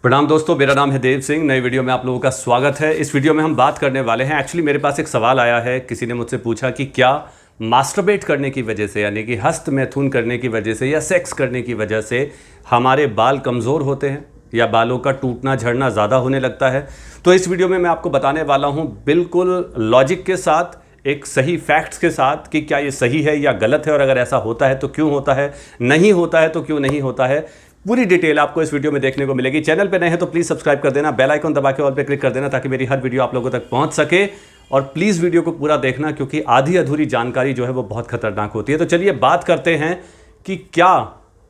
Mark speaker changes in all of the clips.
Speaker 1: प्रणाम दोस्तों, मेरा नाम है देव सिंह। नई वीडियो में आप लोगों का स्वागत है। इस वीडियो में हम बात करने वाले हैं, एक्चुअली मेरे पास एक सवाल आया है। किसी ने मुझसे पूछा कि क्या मास्टरबेट करने की वजह से, यानी कि हस्त मैथुन करने की वजह से या सेक्स करने की वजह से हमारे बाल कमज़ोर होते हैं या बालों का टूटना झड़ना ज़्यादा होने लगता है। तो इस वीडियो में मैं आपको बताने वाला हूँ बिल्कुल लॉजिक के साथ, एक सही फैक्ट्स के साथ कि क्या ये सही है या गलत है, और अगर ऐसा होता है तो क्यों होता है, नहीं होता है तो क्यों नहीं होता है। पूरी डिटेल आपको इस वीडियो में देखने को मिलेगी। चैनल पे नए हैं तो प्लीज़ सब्सक्राइब कर देना, बेल आइकन दबा के ऑल पे क्लिक कर देना ताकि मेरी हर वीडियो आप लोगों तक पहुंच सके। और प्लीज़ वीडियो को पूरा देखना क्योंकि आधी अधूरी जानकारी जो है वो बहुत खतरनाक होती है। तो चलिए बात करते हैं कि क्या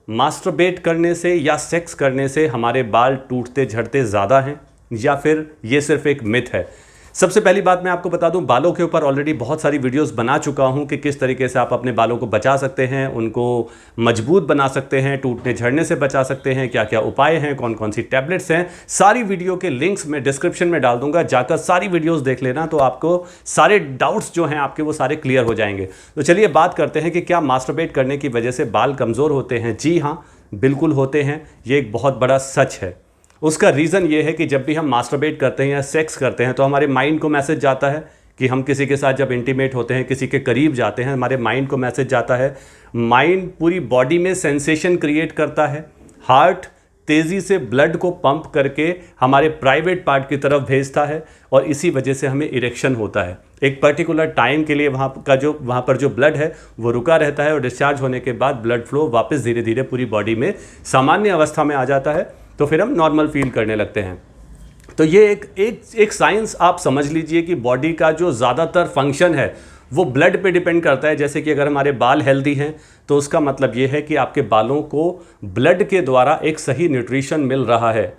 Speaker 1: मास्टरबेट करने से या सेक्स करने से हमारे बाल टूटते झड़ते ज़्यादा हैं या फिर ये सिर्फ एक मिथ है। सबसे पहली बात मैं आपको बता दूं, बालों के ऊपर ऑलरेडी बहुत सारी वीडियोस बना चुका हूं कि किस तरीके से आप अपने बालों को बचा सकते हैं, उनको मजबूत बना सकते हैं, टूटने झड़ने से बचा सकते हैं, क्या क्या उपाय हैं, कौन कौन सी टैबलेट्स हैं। सारी वीडियो के लिंक्स मैं डिस्क्रिप्शन में डाल दूंगा, जाकर सारी वीडियोज़ देख लेना, तो आपको सारे डाउट्स जो हैं आपके वो सारे क्लियर हो जाएंगे। तो चलिए बात करते हैं कि क्या मास्टरबेट करने की वजह से बाल कमज़ोर होते हैं। जी हाँ, बिल्कुल होते हैं। ये एक बहुत बड़ा सच है। उसका रीज़न ये है कि जब भी हम मास्टरबेट करते हैं या सेक्स करते हैं तो हमारे माइंड को मैसेज जाता है कि हम किसी के साथ जब इंटीमेट होते हैं, किसी के करीब जाते हैं, हमारे माइंड को मैसेज जाता है। माइंड पूरी बॉडी में सेंसेशन क्रिएट करता है। हार्ट तेज़ी से ब्लड को पंप करके हमारे प्राइवेट पार्ट की तरफ भेजता है और इसी वजह से हमें इरेक्शन होता है। एक पर्टिकुलर टाइम के लिए वहाँ पर जो ब्लड है वो रुका रहता है और डिस्चार्ज होने के बाद ब्लड फ्लो वापस धीरे धीरे पूरी बॉडी में सामान्य अवस्था में आ जाता है, तो फिर हम नॉर्मल फील करने लगते हैं। तो ये एक साइंस आप समझ लीजिए कि बॉडी का जो ज़्यादातर फंक्शन है वो ब्लड पे डिपेंड करता है। जैसे कि अगर हमारे बाल हेल्दी हैं तो उसका मतलब ये है कि आपके बालों को ब्लड के द्वारा एक सही न्यूट्रिशन मिल रहा है।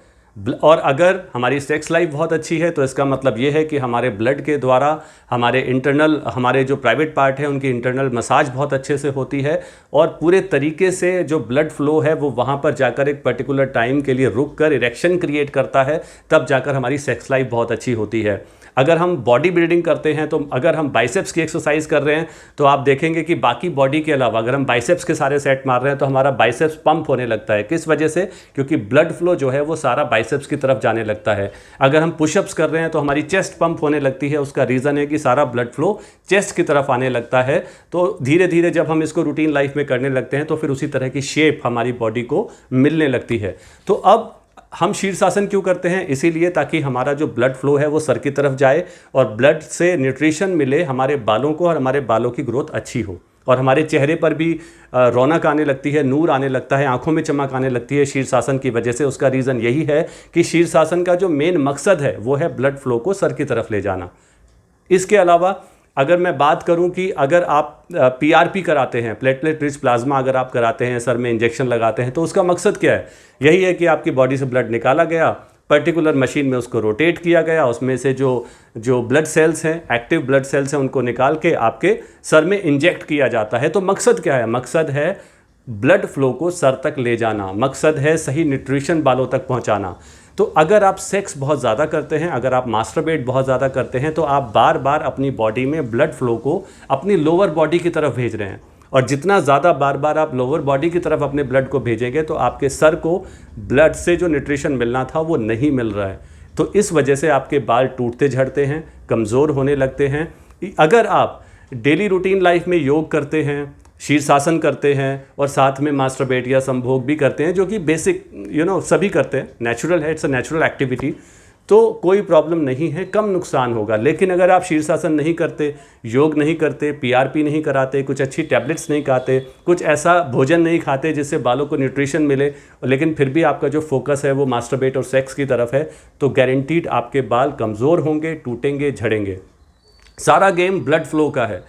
Speaker 1: और अगर हमारी सेक्स लाइफ बहुत अच्छी है तो इसका मतलब ये है कि हमारे ब्लड के द्वारा हमारे जो प्राइवेट पार्ट है उनकी इंटरनल मसाज बहुत अच्छे से होती है और पूरे तरीके से जो ब्लड फ्लो है वो वहाँ पर जाकर एक पर्टिकुलर टाइम के लिए रुक कर इरेक्शन क्रिएट करता है, तब जाकर हमारी सेक्स लाइफ बहुत अच्छी होती है। अगर हम बॉडी बिल्डिंग करते हैं तो अगर हम बाइसेप्स की एक्सरसाइज कर रहे हैं तो आप देखेंगे कि बाकी बॉडी के अलावा अगर हम बाइसेप्स के सारे सेट मार रहे हैं तो हमारा बाइसेप्स पंप होने लगता है। किस वजह से? क्योंकि ब्लड फ्लो जो है वो सारा बाइसेप्स की तरफ जाने लगता है। अगर हम पुशअप्स कर रहे हैं तो हमारी चेस्ट पंप होने लगती है। उसका रीज़न है कि सारा ब्लड फ्लो चेस्ट की तरफ आने लगता है। तो धीरे धीरे जब हम इसको रूटीन लाइफ में करने लगते हैं तो फिर उसी तरह की शेप हमारी बॉडी को मिलने लगती है। तो अब हम शीर्षासन क्यों करते हैं? इसीलिए ताकि हमारा जो ब्लड फ्लो है वो सर की तरफ जाए और ब्लड से न्यूट्रिशन मिले हमारे बालों को और हमारे बालों की ग्रोथ अच्छी हो और हमारे चेहरे पर भी रौनक आने लगती है, नूर आने लगता है, आंखों में चमक आने लगती है शीर्षासन की वजह से। उसका रीज़न यही है कि शीर्षासन का जो मेन मकसद है वो है ब्लड फ्लो को सर की तरफ ले जाना। इसके अलावा अगर मैं बात करूं कि अगर आप पीआरपी कराते हैं, प्लेटलेट रिच प्लाज्मा अगर आप कराते हैं, सर में इंजेक्शन लगाते हैं, तो उसका मकसद क्या है? यही है कि आपकी बॉडी से ब्लड निकाला गया, पर्टिकुलर मशीन में उसको रोटेट किया गया, उसमें से जो ब्लड सेल्स हैं, एक्टिव ब्लड सेल्स हैं, उनको निकाल के आपके सर में इंजेक्ट किया जाता है। तो मकसद क्या है? मकसद है ब्लड फ्लो को सर तक ले जाना, मकसद है सही न्यूट्रिशन बालों तक पहुंचाना। तो अगर आप सेक्स बहुत ज़्यादा करते हैं, अगर आप मास्टरबेट बहुत ज़्यादा करते हैं तो आप बार बार अपनी बॉडी में ब्लड फ्लो को अपनी लोअर बॉडी की तरफ भेज रहे हैं। और जितना ज़्यादा बार बार आप लोअर बॉडी की तरफ अपने ब्लड को भेजेंगे तो आपके सर को ब्लड से जो न्यूट्रिशन मिलना था वो नहीं मिल रहा है। तो इस वजह से आपके बाल टूटते झड़ते हैं, कमज़ोर होने लगते हैं। अगर आप डेली रूटीन लाइफ में योग करते हैं, शीर्षासन करते हैं और साथ में मास्टरबेट या संभोग भी करते हैं, जो कि बेसिक सभी करते हैं, नेचुरल है, इट्स अ नेचुरल एक्टिविटी, तो कोई प्रॉब्लम नहीं है, कम नुकसान होगा। लेकिन अगर आप शीर्षासन नहीं करते, योग नहीं करते, पीआरपी नहीं कराते, कुछ अच्छी टैबलेट्स नहीं खाते, कुछ ऐसा भोजन नहीं खाते जिससे बालों को न्यूट्रिशन मिले, लेकिन फिर भी आपका जो फोकस है वो मास्टरबेट और सेक्स की तरफ है, तो गारंटीड आपके बाल कमज़ोर होंगे, टूटेंगे, झड़ेंगे। सारा गेम ब्लड फ्लो का है।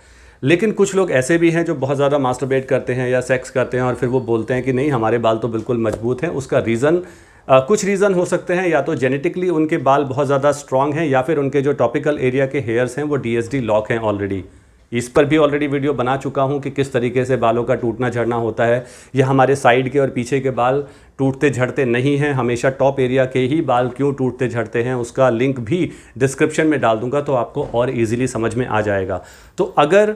Speaker 1: लेकिन कुछ लोग ऐसे भी हैं जो बहुत ज़्यादा मास्टरबेट करते हैं या सेक्स करते हैं और फिर वो बोलते हैं कि नहीं, हमारे बाल तो बिल्कुल मजबूत हैं। उसका रीज़न कुछ रीज़न हो सकते हैं, या तो जेनेटिकली उनके बाल बहुत ज़्यादा स्ट्रांग हैं या फिर उनके जो टॉपिकल एरिया के हेयर्स हैं वो डीएसडी लॉक हैं ऑलरेडी। इस पर भी ऑलरेडी वीडियो बना चुका हूं कि किस तरीके से बालों का टूटना झड़ना होता है। या हमारे साइड के और पीछे के बाल टूटते झड़ते नहीं हैं, हमेशा टॉप एरिया के ही बाल क्यों टूटते झड़ते हैं, उसका लिंक भी डिस्क्रिप्शन में डाल दूंगा तो आपको और ईजिली समझ में आ जाएगा। तो अगर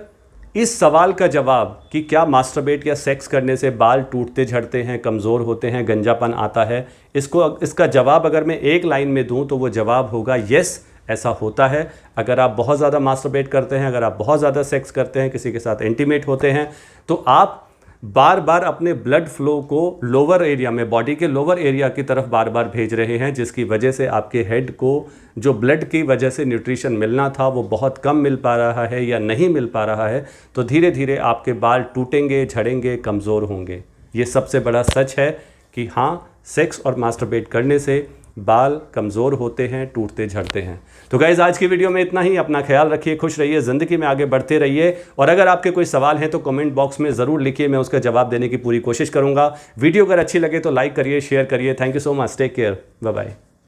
Speaker 1: इस सवाल का जवाब कि क्या मास्टरबेट या सेक्स करने से बाल टूटते झड़ते हैं, कमज़ोर होते हैं, गंजापन आता है, इसका जवाब अगर मैं एक लाइन में दूं तो वो जवाब होगा यस, ऐसा होता है। अगर आप बहुत ज़्यादा मास्टरबेट करते हैं, अगर आप बहुत ज़्यादा सेक्स करते हैं, किसी के साथ इंटीमेट होते हैं, तो आप बार बार अपने ब्लड फ्लो को लोअर एरिया में, बॉडी के लोअर एरिया की तरफ बार बार भेज रहे हैं, जिसकी वजह से आपके हेड को जो ब्लड की वजह से न्यूट्रिशन मिलना था वो बहुत कम मिल पा रहा है या नहीं मिल पा रहा है। तो धीरे धीरे आपके बाल टूटेंगे, झड़ेंगे, कमज़ोर होंगे। ये सबसे बड़ा सच है कि हाँ, सेक्स और मास्टरबेट करने से बाल कमज़ोर होते हैं, टूटते झड़ते हैं। तो गाइज़, आज की वीडियो में इतना ही। अपना ख्याल रखिए, खुश रहिए, ज़िंदगी में आगे बढ़ते रहिए। और अगर आपके कोई सवाल हैं तो कमेंट बॉक्स में ज़रूर लिखिए, मैं उसका जवाब देने की पूरी कोशिश करूँगा। वीडियो अगर अच्छी लगे तो लाइक करिए, शेयर करिए। Thank you so much, take care, bye bye.